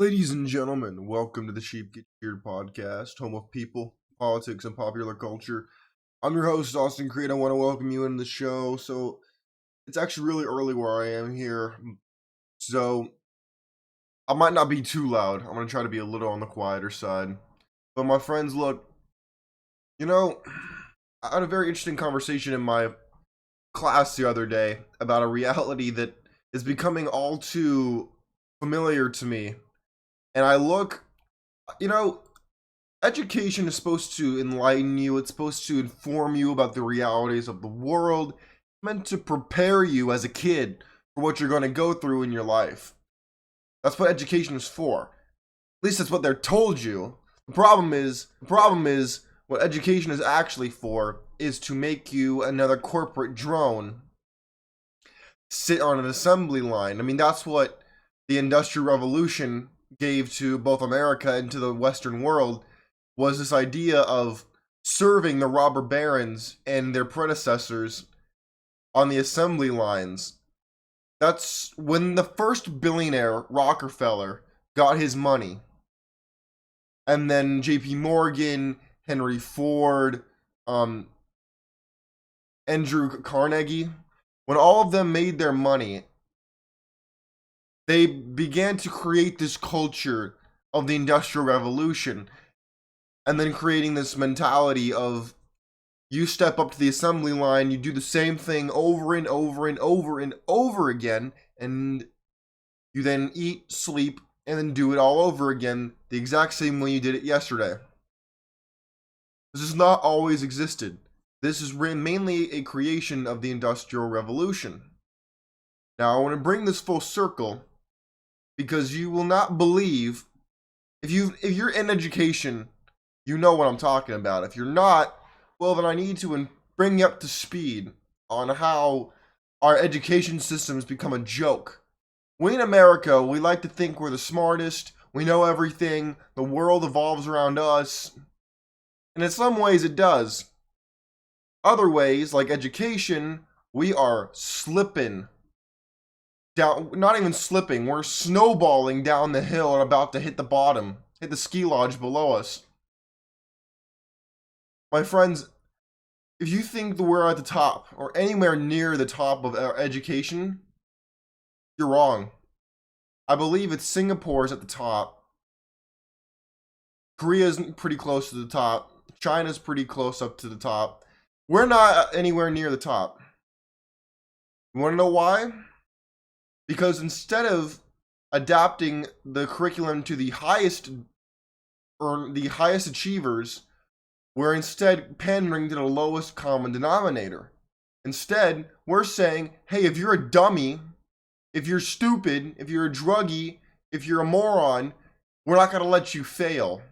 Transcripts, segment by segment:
Ladies and gentlemen, welcome to the Sheep Get Sheared Podcast, home of people, politics, and popular culture. I'm your host, Austin Creed. I want to welcome you into the show. So, it's actually really early where I am here, so I might not be too loud. I'm going to try to be a little on the quieter side. But my friends, look, I had a very interesting conversation in my class the other day about a reality that is becoming all too familiar to me. And I look, education is supposed to enlighten you. It's supposed to inform you about the realities of the world. It's meant to prepare you as a kid for what you're going to go through in your life. That's what education is for. At least that's what they're told you. The problem is what education is actually for is to make you another corporate drone sit on an assembly line. I mean, that's what the Industrial Revolution gave to both America and to the Western world, was this idea of serving the robber barons and their predecessors on the assembly lines. That's when the first billionaire, Rockefeller, got his money. And then J.P. Morgan, Henry Ford, Andrew Carnegie, when all of them made their money, they began to create this culture of the Industrial Revolution, and then creating this mentality of you step up to the assembly line, you do the same thing over and over and over and over again, and you then eat, sleep, and then do it all over again the exact same way you did it yesterday. This has not always existed. This is mainly a creation of the Industrial Revolution. Now, I want to bring this full circle because you will not believe, if you're in education, you know what I'm talking about. If you're not, well, then I need to bring you up to speed on how our education system has become a joke. We in America, we like to think we're the smartest, we know everything, the world evolves around us, and in some ways it does. Other ways, like education, we are slipping down, not even slipping, we're snowballing down the hill and about to hit the bottom, hit the ski lodge below us. My friends, if you think that we're at the top, or anywhere near the top of our education, you're wrong. I believe it's Singapore's at the top. Korea's pretty close to the top. China's pretty close up to the top. We're not anywhere near the top. You want to know why? Because instead of adapting the curriculum to the highest achievers, we're instead pandering to the lowest common denominator. Instead, we're saying, hey, if you're a dummy, if you're stupid, if you're a druggie, if you're a moron, we're not going to let you fail.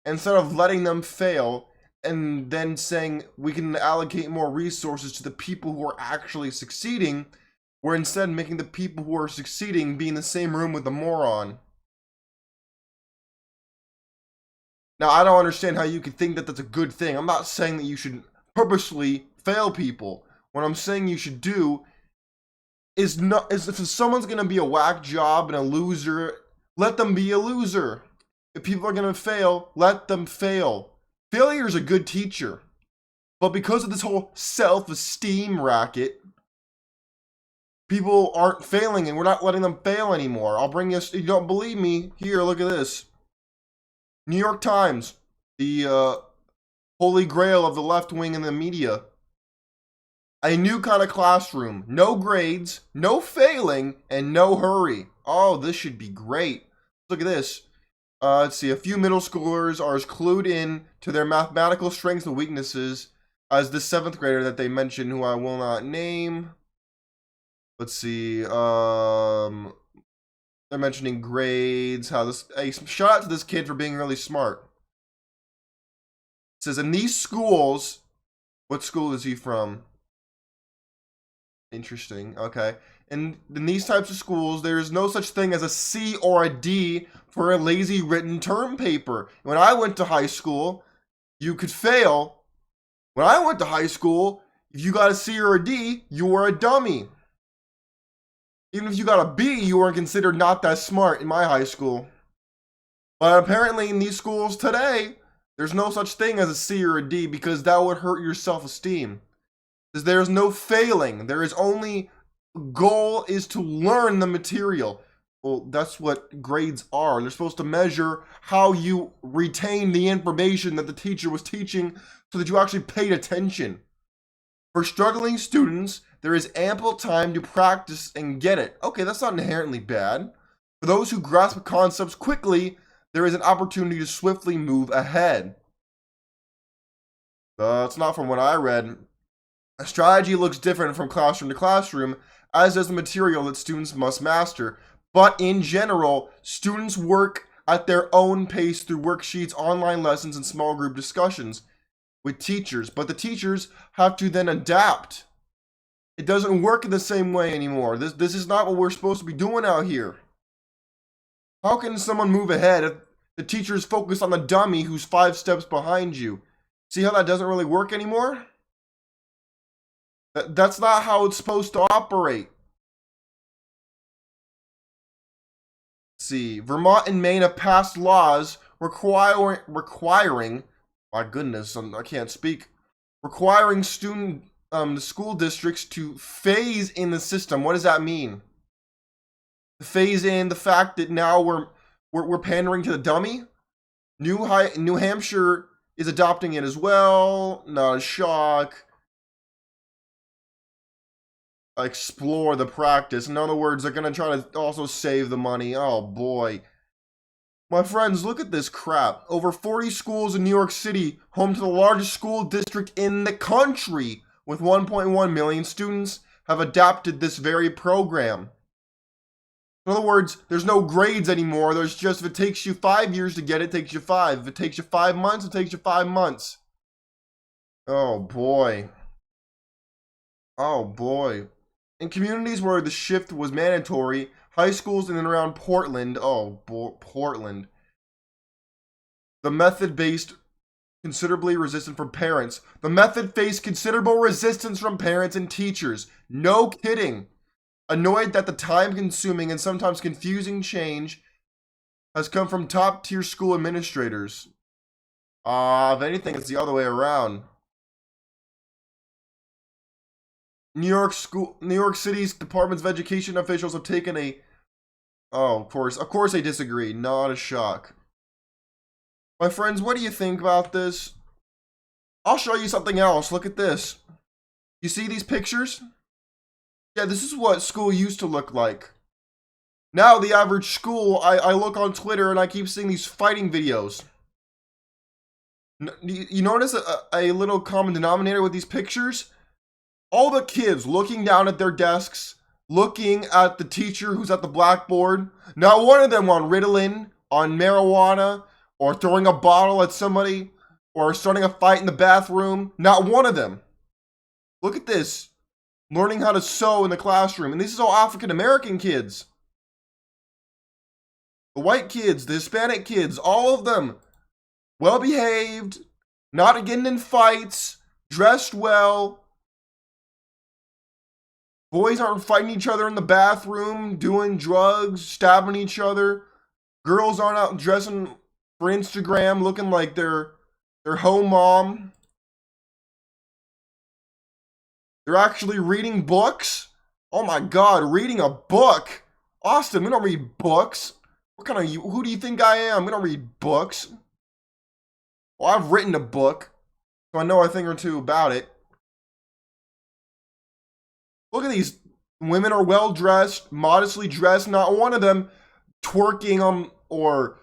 Instead of letting them fail and then saying we can allocate more resources to the people who are actually succeeding, we're instead making the people who are succeeding be in the same room with the moron. Now, I don't understand how you could think that that's a good thing. I'm not saying that you should purposely fail people. What I'm saying you should do is if someone's going to be a whack job and a loser, let them be a loser. If people are going to fail, let them fail. Failure is a good teacher. But because of this whole self-esteem racket, people aren't failing and we're not letting them fail anymore. I'll bring you, you don't believe me? Here, look at this. New York Times, the holy grail of the left wing and the media. A new kind of classroom. No grades, no failing, and no hurry. Oh, this should be great. Look at this. Let's see. A few middle schoolers are as clued in to their mathematical strengths and weaknesses as the 7th grader that they mentioned, who I will not name. Let's see. They're mentioning grades. Hey, shout out to this kid for being really smart. It says in these schools, what school is he from? Interesting. Okay. In these types of schools, there is no such thing as a C or a D for a lazy written term paper. When I went to high school, you could fail. When I went to high school, if you got a C or a D, you were a dummy. Even if you got a B, you weren't considered not that smart in my high school. But apparently in these schools today, there's no such thing as a C or a D because that would hurt your self-esteem. Because there's no failing. There is only goal is to learn the material. Well, that's what grades are. They're supposed to measure how you retain the information that the teacher was teaching so that you actually paid attention. For struggling students, there is ample time to practice and get it. Okay, that's not inherently bad. For those who grasp concepts quickly, there is an opportunity to swiftly move ahead. That's not from what I read. A strategy looks different from classroom to classroom, as does the material that students must master. But in general, students work at their own pace through worksheets, online lessons, and small group discussions with teachers. But the teachers have to then adapt. It doesn't work in the same way anymore. This is not what we're supposed to be doing out here. How can someone move ahead if the teacher is focused on the dummy who's 5 steps behind you? See how that doesn't really work anymore? That's not how it's supposed to operate. Let's see, Vermont and Maine have passed laws requiring, my goodness, I can't speak, requiring the school districts to phase in the system. What does that mean? Phase in the fact that now we're pandering to the dummy. New Hampshire is adopting it as well. Not a shock. Explore the practice. In other words, they're gonna try to also save the money. Oh boy. My friends, look at this crap. Over 40 schools in New York City, home to the largest school district in the country, with 1.1 million students, have adopted this very program. In other words, there's no grades anymore. There's just, if it takes you 5 years to get it, it takes you 5. If it takes you 5 months, it takes you 5 months. Oh boy. Oh boy. In communities where the shift was mandatory, high schools in and around Portland, Portland, the method faced considerably resistance from parents. The method faced considerable resistance from parents and teachers. No kidding. Annoyed that the time-consuming and sometimes confusing change has come from top-tier school administrators. If anything, it's the other way around. New York City's Departments of Education officials have taken a... Oh, of course they disagree. Not a shock. My friends, what do you think about this? I'll show you something else. Look at this. You see these pictures? Yeah, this is what school used to look like. Now, the average school, I look on Twitter and I keep seeing these fighting videos. You notice a little common denominator with these pictures? All the kids looking down at their desks, looking at the teacher who's at the blackboard. Not one of them on Ritalin, on marijuana, or throwing a bottle at somebody, or starting a fight in the bathroom. Not one of them. Look at this. Learning how to sew in the classroom. And this is all African American kids. The white kids, the Hispanic kids, all of them. Well behaved, not getting in fights, dressed well. Boys aren't fighting each other in the bathroom, doing drugs, stabbing each other. Girls aren't out dressing for Instagram, looking like their home mom. They're actually reading books. Oh my God, reading a book. Austin, we don't read books. Who do you think I am? We don't read books. Well, I've written a book, so I know a thing or two about it. Look at these. Women are well dressed, modestly dressed. Not one of them twerking or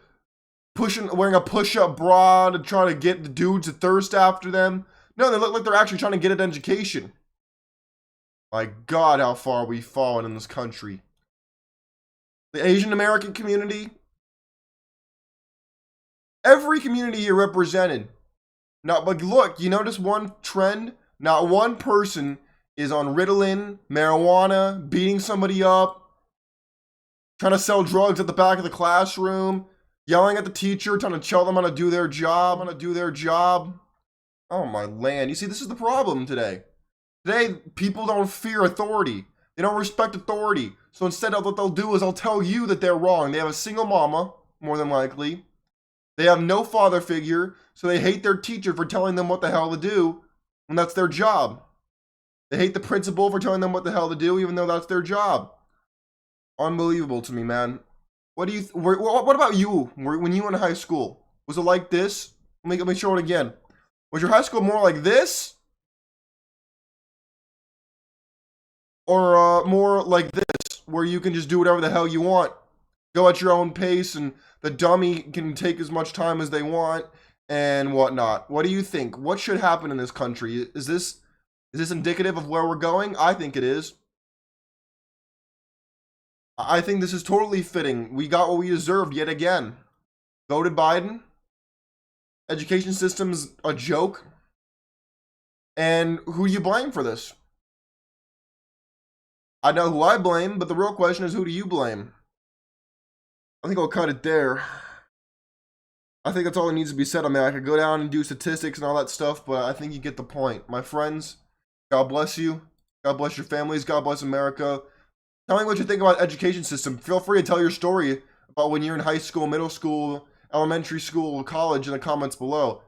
wearing a push-up bra to try to get the dudes to thirst after them. No, they look like they're actually trying to get an education. My God, how far we've fallen in this country. The Asian American community. Every community here represented. But look, you notice one trend? Not one person is on Ritalin, marijuana, beating somebody up, trying to sell drugs at the back of the classroom, yelling at the teacher, trying to tell them how to do their job. Oh my land. You see, this is the problem today. Today, people don't fear authority. They don't respect authority. So instead of what they'll do is they'll tell you that they're wrong. They have a single mama, more than likely. They have no father figure, so they hate their teacher for telling them what the hell to do, and that's their job. They hate the principal for telling them what the hell to do, even though that's their job. Unbelievable to me, man. What about you when you were in high school? Was it like this? Let me show it again. Was your high school more like this? Or more like this, where you can just do whatever the hell you want? Go at your own pace, and the dummy can take as much time as they want and whatnot. What do you think? What should happen in this country? Is this indicative of where we're going? I think it is. I think this is totally fitting. We got what we deserved yet again. Voted Biden. Education system's a joke. And who do you blame for this? I know who I blame, but the real question is, who do you blame? I think I'll cut it there. I think that's all that needs to be said. I mean, I could go down and do statistics and all that stuff, but I think you get the point. My friends, God bless you. God bless your families. God bless America. Tell me what you think about the education system. Feel free to tell your story about when you're in high school, middle school, elementary school, college in the comments below.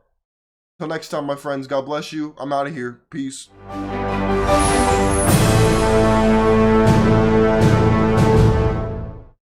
Until next time, my friends, God bless you. I'm out of here. Peace.